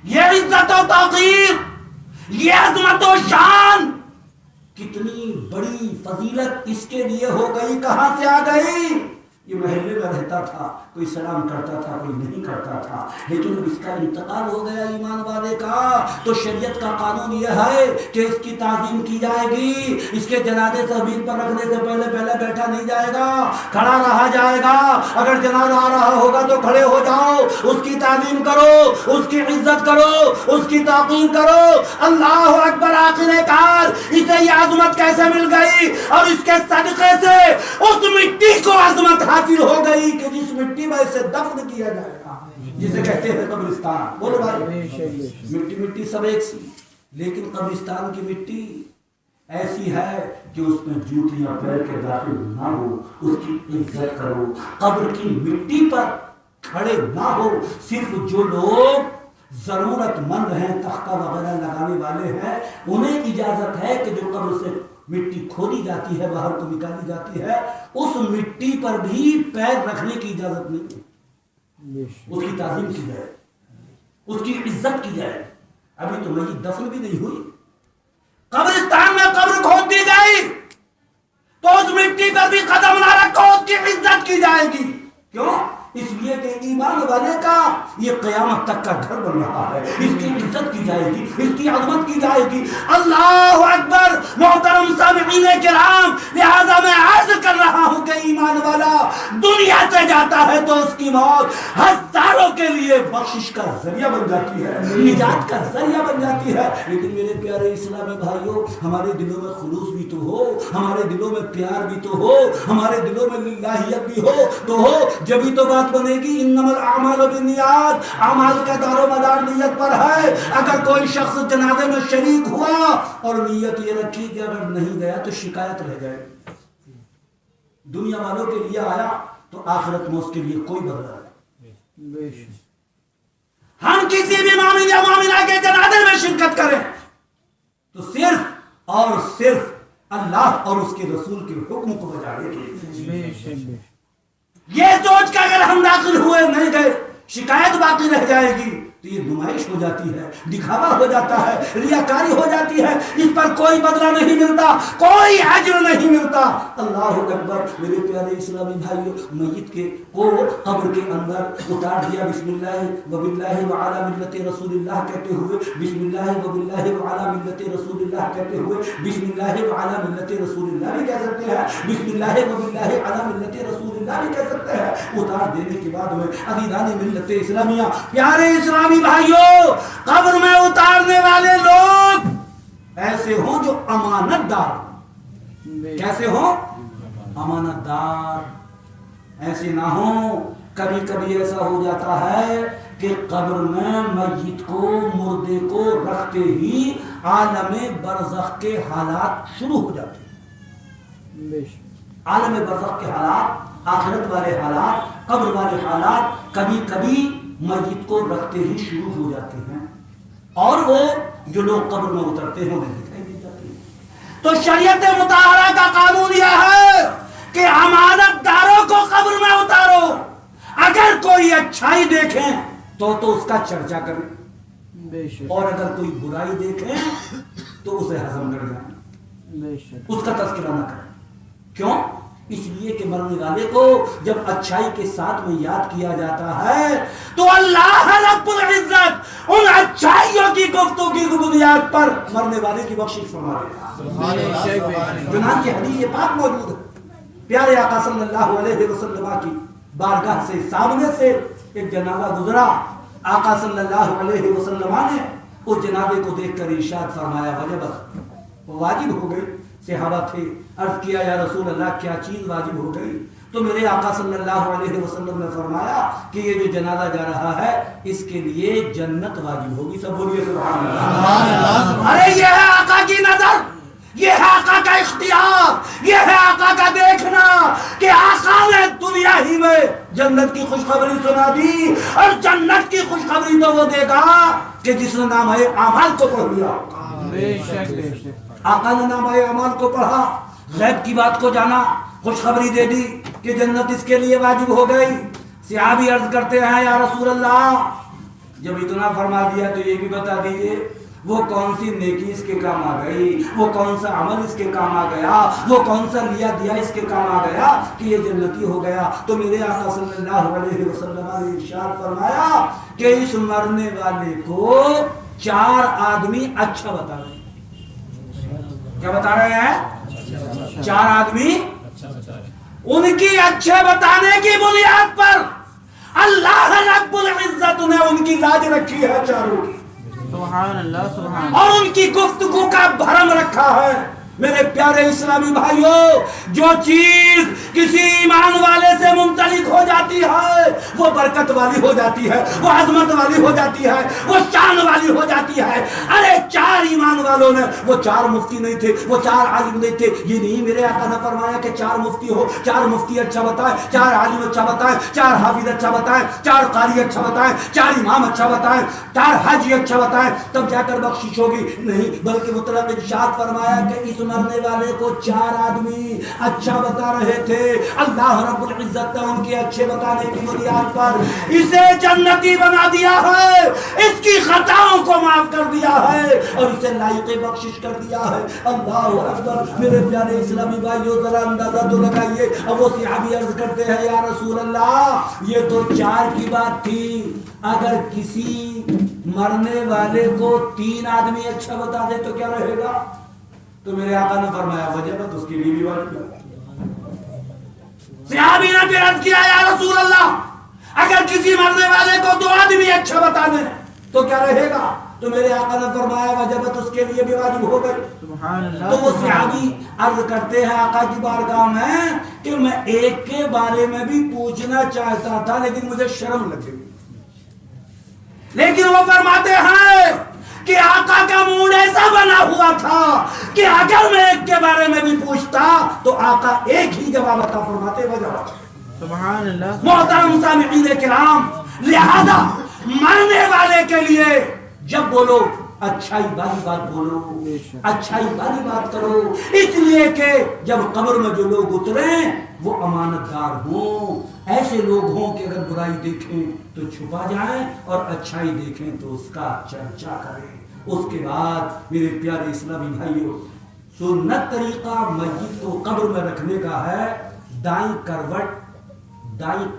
یہ عزت و توقیر، یہ عظمت و شان، کتنی بڑی فضیلت اس کے لیے ہو گئی. کہاں سے آ گئی؟ یہ محلے میں رہتا تھا، کوئی سلام کرتا تھا، کوئی نہیں کرتا تھا، لیکن اب اس کا انتقال ہو گیا ایمان والے کا تو شریعت کا قانون یہ ہے کہ اس کی تعظیم کی جائے گی. اس کے جنازے زمین پر رکھنے سے پہلے بیٹھا نہیں جائے گا، کھڑا رہا جائے گا. اگر جنازہ آ رہا ہوگا تو کھڑے ہو جاؤ، اس کی تعظیم کرو، اس کی عزت کرو، اس کی توقیر کرو. اللہ اکبر. آخر کار اسے یہ عظمت کیسے مل گئی اور اس کے صدقے سے اس مٹی کو عظمت حاصل ہو گئی کہ جس مٹی میں اسے دفن کیا جائے گا، جسے کہتے ہیں قبرستان. بولو بھائی. مٹی سب ایک سی، لیکن قبرستان کی مٹی ایسی ہے کہ اس میں جوتیاں پیر کے داخل نہ ہو. اس کی عزت کرو. قبر کی مٹی پر کھڑے نہ ہو. صرف جو لوگ ضرورت مند ہیں، تختہ وغیرہ لگانے والے ہیں، انہیں اجازت ہے کہ جو قبر سے مٹی کھودی جاتی ہے، باہر کو نکالی جاتی ہے، اس مٹی پر بھی پیر رکھنے کی اجازت نہیں ہے. اس کی تعظیم کی جائے، اس کی عزت کی جائے. ابھی تو میت دفن بھی نہیں ہوئی، قبرستان میں قبر کھود دی گئی تو اس مٹی پر بھی قدم نہ رکھو، اس کی عزت کی جائے گی. کیوں؟ اس لیے کہ ایمان والے کا یہ قیامت تک کا گھر بن رہا ہے. اس کی عزت کی جائے گی، اس کی عظمت کی جائے گی. اللہ اکبر. محترم سامعین کرام، لہذا میں عرض کر رہا ہوں کہ ایمان والا دنیا سے جاتا ہے تو اس کی موت ہزاروں کے لیے بخشش کا ذریعہ بن جاتی ہے، نجات کا ذریعہ بن جاتی ہے. لیکن میرے پیارے اسلامی بھائیوں، ہمارے دلوں میں خلوص بھی تو ہو، ہمارے دلوں میں پیار بھی تو ہو، ہمارے دلوں میں للہیت بھی ہو جبھی تو بات بنے گی. انما الاعمال بالنیات، اعمال کا دار و مدار نیت پر ہے. اگر کوئی شخص جنازے میں شریک ہوا اور نیت یہ رکھی کہ اگر نہیں گیا تو شکایت رہ جائے، دنیا والوں کے لیے آیا تو آخرت میں اس کے لیے کوئی بدلہ نہیں. ہم کسی بھی مومن یا مومنہ کے جنازے میں شرکت کریں تو صرف اور صرف اللہ اور اس کے رسول کے حکم کو بجانے کے لیے. یہ سوچ کر اگر ہم داخل ہوئے نہیں گئے شکایت باقی رہ جائے گی تو یہ نمائش ہو جاتی ہے، دکھاوا ہو جاتا ہے، ریاکاری ہو جاتی ہے. اس پر کوئی بدلہ نہیں ملتا، کوئی اجر نہیں ملتا. اللہ اکبر. میرے پیارے اسلامی بھائیوں، میت کے کو قبر کے اندر اتار دیا، بسم اللہ وباللہ وعلی ملت رسول اللہ کہتے ہوئے، بسم اللہ وباللہ وعلی ملت رسول اللہ کہتے ہوئے، بسم اللہ وعلی ملت رسول اللہ بھی کہہ سکتے ہیں، بسم اللہ وباللہ علی ملت رسول اللہ بھی کہہ سکتے ہیں. اتار دینے کے بعد میں عزیزان ملت اسلامیہ، پیارے اسلامی بھائیوں، قبر میں اتارنے والے لوگ ایسے ہوں جو امانت دار. کیسے ہوں؟ امانت دار. ایسے نہ ہوں. کبھی کبھی ایسا ہو جاتا ہے کہ قبر میں میت کو، مردے کو رکھتے ہی عالم برزخ کے حالات شروع ہو جاتے ہیں. عالم برزخ کے حالات، آخرت والے حالات، قبر والے حالات کبھی کبھی میت کو رکھتے ہی شروع ہو جاتے ہیں، اور وہ جو لوگ قبر میں اترتے ہیں انہیں دکھائی نہیں جاتے. تو شریعت مطہرہ کا قانون یہ ہے کہ امانت داروں کو قبر میں اتارو. اگر کوئی اچھائی دیکھیں تو اس کا چرچا کریں، اور اگر کوئی برائی دیکھیں تو اسے ہضم کر جائیں، اس کا تذکرہ نہ کریں. کیوں؟ اس لیے کہ مرنے والے کو جب اچھائی کے ساتھ میں یاد کیا جاتا ہے تو اللہ رب العزت ان اچھائیوں کی گفتگو کی بنیاد پر مرنے والے کی بخشش فرما دیتا ہے. چنانچہ حدیث پاک موجود ہے، پیارے آقا صلی اللہ علیہ وسلم کی بارگاہ سے سامنے سے ایک جنازہ گزرا. آقا صلی اللہ علیہ وسلم نے اس جنازے کو دیکھ کر ارشاد فرمایا، وجبت، واجب ہو گئی. صحابہ تھے، عرض کیا یا رسول اللہ کیا چیز واجب ہو گئی؟ تو میرے آقا صلی اللہ علیہ وسلم نے فرمایا کہ یہ جو جنازہ جا رہا ہے اس کے لیے جنت واجب ہوگی. سب بولیے سبحان اللہ. ارے یہ ہے آقا کی نظر، یہ ہے آقا کا اختیار، یہ ہے آقا کا دیکھنا کہ آقا نے دنیا ہی میں جنت کی خوشخبری سنا دی، اور جنت کی خوشخبری تو وہ دے گا کہ جس نے نام ہے اعمال کو پڑھ لیا. بے شک بے شک. آقا نے نام ہے اعمال کو پڑھا، غیب کی بات کو جانا، خوشخبری دے دی کہ جنت اس کے لیے واجب ہو گئی. صحابی عرض کرتے ہیں یا رسول اللہ جب اتنا فرما دیا تو یہ بھی بتا دیجئے وہ کون سی نیکی اس کے کام آ گئی، وہ کون سا عمل اس کے کام آ گیا، وہ کون سا لیا دیا اس کے کام آ گیا کہ یہ جنتی ہو گیا. تو میرے آقا صلی اللہ علیہ وسلم نے ارشاد فرمایا کہ اس مرنے والے کو 4 آدمی اچھا بتا رہے ہیں. کیا بتا رہے ہیں؟ 4 آدمی. ان کی اچھے بتانے کی بنیاد پر اللہ رب العزت نے ان کی لاج رکھی ہے چاروں کی. سبحان اللہ سبحان. اور ان کی گفتگو کا بھرم رکھا ہے. میرے پیارے اسلامی بھائیوں، جو چیز کسی ایمان والے سے منسلک ہو جاتی ہے وہ برکت والی ہو جاتی ہے، وہ عظمت والی ہو جاتی ہے، وہ شان والی ہو جاتی ہے. ارے 4 ایمان والوں والوں نے وہ 4 مفتی نہیں تھے، وہ 4 عالم نہیں تھے، یہ نہیں میرے آقا نے فرمایا کہ 4 مفتی ہو، 4 مفتی اچھا بتائیں، 4 عالم اچھا بتائیں، 4 حافظ اچھا بتائیں، 4 قاری اچھا بتائیں، 4 امام اچھا بتائیں، 4 حاجی اچھا بتائیں، تب جا کر بخشش ہوگی. نہیں، بلکہ مطلق ارشاد فرمایا کہ اس مرنے والے کو 4 آدمی اچھا بتا رہے تھے. اللہ رب العزت نے ان کے اچھے بتانے کی بنیاد پر اسے جنتی بنا دیا ہے، اس کی خطاؤں کو معاف کر دیا ہے اور اسے لائق بخشش کر دیا ہے. اللہ اکبر. میرے پیارے اسلامی بھائیو، ذرا اندازہ تو لگائیے. اب وہ صحابی عرض کرتے ہیں یا رسول اللہ یہ تو 4 کی بات تھی، اگر کسی مرنے والے کو 3 آدمی اچھا بتا دے تو کیا رہے گا؟ تو میرے آقا نے فرمایا وجبت اس کی بیوی واجب. صحابی نے پھر عرض کیا یا رسول اللہ اگر کسی مرنے والے کو 2 آدمی اچھا بتا دیں تو کیا رہے گا؟ تو میرے آقا نے فرمایا وجبت اس کے لیے بھی واجب ہو گئی. تو وہ صحابی عرض کرتے ہیں آقا کی بارگاہ میں کہ میں ایک کے بارے میں بھی پوچھنا چاہتا تھا لیکن مجھے شرم لگے. لیکن وہ فرماتے ہیں کہ آقا کا موڈ ایسا بنا ہوا تھا کہ اگر میں ایک کے بارے میں بھی پوچھتا تو آقا ایک ہی جواب عطا فرماتے. سبحان اللہ. محترم سامعین کرام، لہذا مرنے والے کے لیے جب بولو اچھائی والی بات بولو، اچھائی والی بات کرو، اس لیے کہ جب قبر میں جو لوگ اتریں وہ امانت دار ہوں، ایسے لوگ ہوں کہ اگر برائی دیکھیں تو چھپا جائیں اور اچھائی دیکھیں تو اس کا چرچا کریں. اس کے بعد میرے پیارے اسلامی بھائیوں، سنت طریقہ میت کو قبر میں رکھنے کا ہے دائیں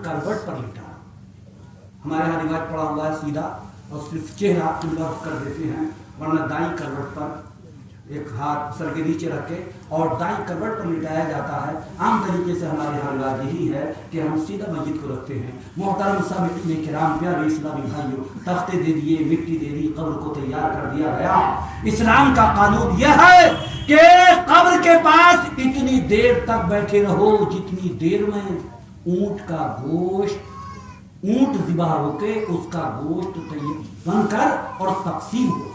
کروٹ پر لٹا. ہمارے یہاں رواج پڑا ہوا ہے سیدھا اور صرف چہرہ لفظ کر دیتے ہیں، ورنہ دائیں کروٹ پر ایک ہاتھ سر کے نیچے رکھ کے اور دائیں کروٹ پر لٹایا جاتا ہے. عام طریقے سے ہمارے یہاں رواج یہی ہے کہ ہم سیدھا میت کو رکھتے ہیں. محترم سامعین کرام، پیارے اسلامی بھائیوں، تختے دے دیے، مٹی دے دی، قبر کو تیار کر دیا گیا. اسلام کا قانون یہ ہے کہ قبر کے پاس اتنی دیر تک بیٹھے رہو جتنی دیر میں اونٹ کا گوشت، اونٹ ذبح ہو کے اس کا گوشت بن کر اور تقسیم ہو.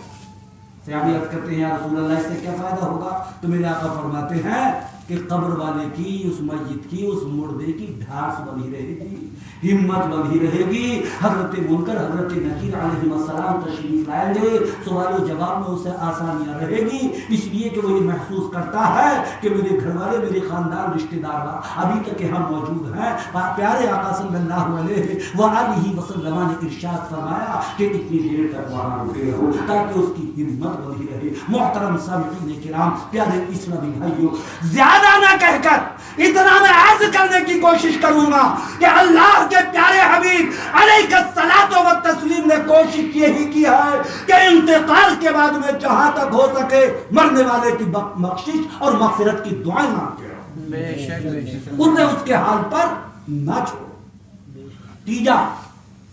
صحابی عرض کرتے ہیں یا رسول اللہ اس سے کیا فائدہ ہوگا؟ تو میرے آقا فرماتے ہیں کہ قبر والے کی، اس میت کی، اس مردے کی ڈھارس بنی رہے گی، ہمت بنی رہے گی. حضرت منکر حضرت نکیر علیہ السلام تشریف لائیں گے، سوال و جواب میں اسے آسانیاں رہے گی، اس لیے کہ وہ یہ محسوس کرتا ہے کہ میرے گھر والے، میرے خاندان، رشتہ دار ابھی تک کہ ہم موجود ہیں. پیارے آقا صلی اللہ علیہ وآلہ وسلم نے ارشاد فرمایا کہ اتنی دیر تک وہاں رکے رہو تاکہ اس کی ہمت بنی رہے. محترم سامعین کرام، پیارے اسلامی بھائیوں، زیادہ نہ کہہ کر اتنا میں عرض کرنے کی کوشش کروں گا کہ اللہ کے پیارے حبیب علیہ الصلاۃ والتسلیم نے کوشش یہی کی ہے کہ انتقال کے بعد میں جہاں تک ہو سکے مرنے والے کی بخشش اور مغفرت کی دعائیں مانگتے رہو. بے شک بے شک. انہیں اس کے حال پر نہ چھوڑو. تیجا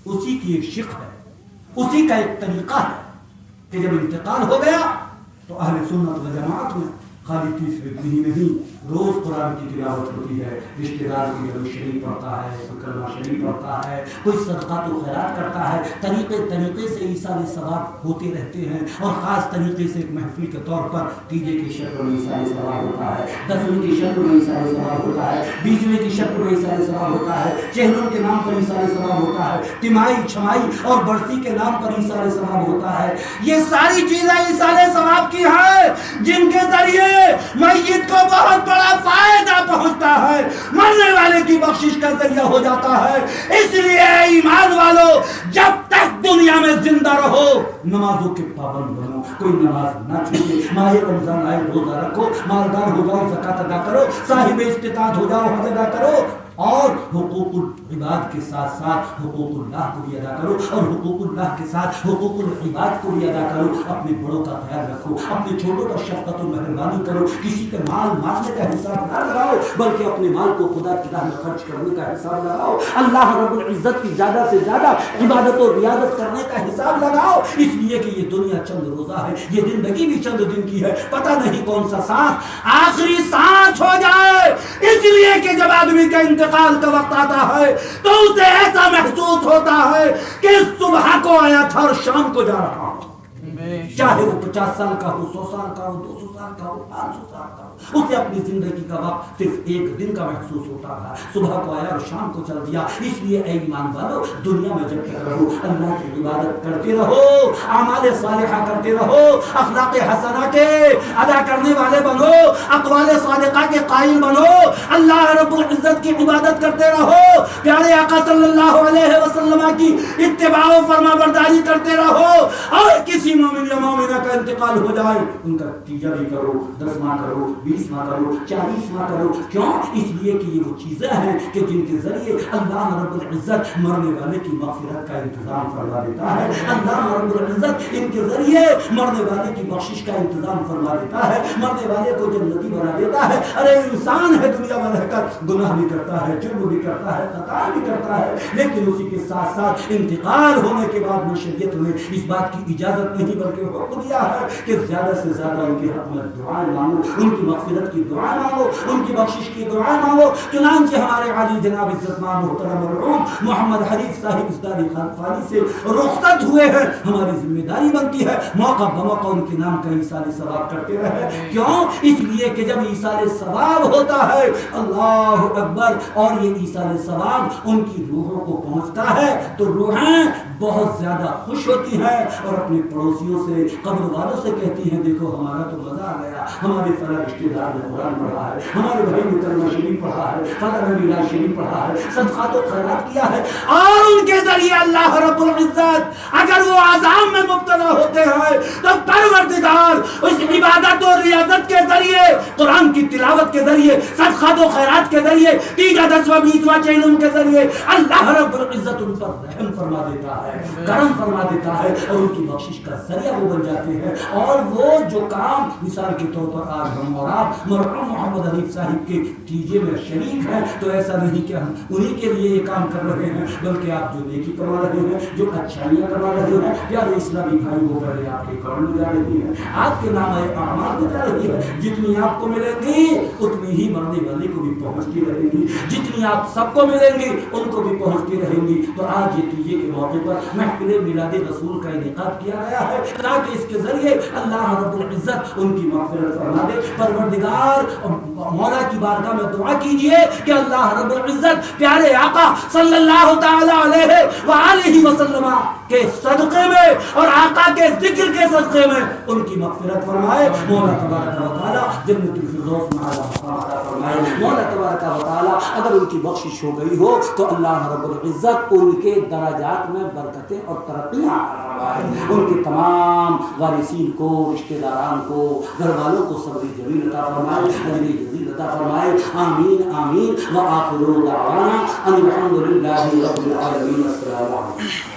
اسی کی ایک شق ہے، اسی کا ایک طریقہ ہے کہ جب انتقال ہو گیا تو اہل سنت و جماعت میں خالی 30 دن ہی نہیں، روز قرآن کی تلاوت ہوتی ہے، رشتہ دار کی جب شریف پڑھتا ہے، کوئی کلمہ شریف پڑھتا ہے، کوئی صدقات و خیرات کرتا ہے. طریقے سے ایصال ثواب ہوتے رہتے ہیں اور خاص طریقے سے ایک محفل کے طور پر تیجے کی شکل میں ایصال ثواب ہوتا ہے، 10ویں کی شکل میں ایصال ثواب ہوتا ہے، 20ویں کی شکل میں ایصال ثواب ہوتا ہے، چہلم کے نام پر ایصال ثواب ہوتا ہے، تمائی، چھمائی اور برسی کے نام پر ایصال ثواب ہوتا ہے. یہ ساری چیزیں ایصال ثواب کی ہیں جن کے ذریعے میت کو بہت بڑا فائدہ پہنچتا ہے، مرنے والے کی بخشش کا ذریعہ ہو جاتا ہے. اس لیے ایمان والو، جب تک دنیا میں زندہ رہو نمازوں کے پابند بنو، کوئی نماز نہ چھوڑے. ماہ رمضان آئے روزہ رکھو، مالدار ہو جاؤ زکات ادا کرو، صاحب استطاعت ہو جاؤ حج ادا کرو، اور حقوق العباد کے ساتھ ساتھ حقوق اللہ کو بھی ادا کرو اور حقوق اللہ کے ساتھ حقوق العباد کو بھی ادا کرو. اپنے بڑوں کا خیال رکھو، اپنے چھوٹوں پر شفقت و مہربانی کرو. کسی کا مال مارنے کا حساب نہ لگاؤ بلکہ اپنے مال کو خدا کی راہ میں خرچ کرنے کا حساب لگاؤ. اللہ رب العزت کی زیادہ سے زیادہ عبادت و ریاضت کرنے کا حساب لگاؤ، اس لیے کہ یہ دنیا چند روزہ ہے، یہ زندگی بھی چند دن کی ہے. پتہ نہیں کون سا سانس آخری سانس ہو جائے، اس لیے کہ جب آدمی کا انتقال کا وقت آتا ہے تو اسے ایسا محسوس ہوتا ہے کہ صبح کو آیا تھا اور شام کو جا رہا ہوں. چاہے وہ 50 سال کا ہو، 100 سال کا ہو، 200 سال کا ہو، 500 سال کا ہو، اسے اپنی زندگی کا وقت صرف ایک دن کا محسوس ہوتا تھا، صبح کو آیا اور شام کو چل دیا۔ اس لیے اے ایمان والو، دنیا میں جب تک رہو اللہ کی عبادت کرتے رہو، اعمال صالحہ کرتے رہو، اخلاق حسنہ کے ادا کرنے والے بنو، اقوال صادقہ کے قائل بنو، اللہ رب العزت کی عبادت کرتے رہو، پیارے آقا صلی اللہ علیہ وسلم کی اتباع و فرما برداری کرتے رہو، اور کسی مومن یا مومنہ کا انتقال ہو جائے ان کا تیجہ بھی کرو، 10 ماہ کرو، 20 ماہ کرو، 40 ماہ کرو۔ کیوں؟ اس لیے کہ یہ وہ چیزیں ہیں کہ جن کے ذریعے اللہ رب العزت مرنے والے کی مغفرت کا انتظام فرما دیتا ہے، اللہ رب العزت ان کے ذریعے مرنے والے کی بخشش کا انتظام فرما دیتا ہے، مرنے والے کو جنتی بنا دیتا ہے۔ ارے انسان ہے دنیا میں رہ کر گناہ بھی کرتا ہے، جرم بھی کرتا ہے، خطا بھی کرتا ہے، لیکن اسی کے ساتھ ساتھ انتقال ہونے کے بعد شریعت نے اس بات کی اجازت نہیں بلکہ حکم دیا ہے کہ زیادہ سے زیادہ ان کے حق میں دعائیں مانگو، ان کی مغفرت کی دعائیں مانگو، ان کی بخشش کی دعائیں مانگو۔ چنانچہ ہمارے عالی جناب عزت مآب محترم مرحوم محمد حنیف صاحب اسداری خانی سے رخصت ہوئے ہیں، ہماری ذمہ داری بنتی ہے موقع بموقع ان کے نام کا ایصال ثواب کرتے رہے۔ کیوں؟ اس لیے کہ جب ایصال ثواب ہوتا ہے اللہ اکبر، اور یہ ایصال ثواب ان کی روحوں کو پہنچتا ہے تو روحیں بہت زیادہ خوش ہوتی ہیں اور اپنے پڑوسیوں سے، قبر والوں سے کہتی ہیں دیکھو ہمارا تو مزہ آ گیا، ہمارے فلاں رشتے دار نے قرآن پڑھا ہے، ہمارے بھائی نے کلمہ شریف پڑھا ہے، فلاں نے میلاد شریف پڑھا ہے، صدقات و خیرات کیا ہے۔ اور ان کے ذریعے اللہ رب العزت اگر وہ عذاب میں مبتلا ہوتے ہیں تو پروردگار اس عبادت و ریاضت کے ذریعے، قرآن کی تلاوت کے ذریعے، صدقات و خیرات کے ذریعے، تیجا 10واں 20واں چیلم کے ذریعے اللہ رب العزت ان پر رحم فرما دیتا ہے، کرم فرما دیتا ہے، اور ان کی بخشش کا ذریعہ وہ بن جاتے ہیں۔ اور وہ جو کام مثال کے طور پر آج ہم اور آپ مرحوم محمد حنیف صاحب کے تیجے میں شریک ہیں تو ایسا نہیں کہ ہم انہی کے لیے یہ کام کر رہے ہیں، بلکہ آپ جو نیکی کروا رہے ہیں، جو اچھائیاں کروا رہے ہیں، پیارے اسلامی بھائی وہ پہلے آپ کے کام میں جا رہی ہے، آپ کے نام اعمال میں جا رہی ہے۔ جتنی آپ کو ملیں گی اتنی ہی مرنے والے کو بھی پہنچتی رہیں گی، جتنی آپ سب کو ملیں گی ان کو بھی پہنچتی رہیں گی۔ تو آج یہ تیجے کے موقع پر محفل میلاد رسول کا انعقاد کیا گیا ہے تاکہ اس کے ذریعے اللہ رب العزت ان کی مغفرت فرما دے۔ پروردگار مولا کی بارگاہ میں دعا کیجئے کہ اللہ رب العزت پیارے آقا صلی اللہ تعالی علیہ وآلہ وسلم کے صدقے میں اور آقا کے ذکر کے صدقے میں ان کی مغفرت فرمائے۔ مولا تبارک و تعالی جنت الفردوس میں اعلیٰ مقام عطا فرمائے۔ مولا تبارک و تعالی اگر ان کی بخشش ہو گئی ہو تو اللہ رب العزت ان کے درجات میں برکتیں اور ترقیاں ان کے تمام وارثین کو، رشتہ داران کو، گھر والوں کو صبر جمیل عطا فرمائے، اجر جزیل عطا فرمائے۔ آمین آمین۔ وآخر دعوانا ان الحمد للہ رب العالمین۔ السلام علیکم۔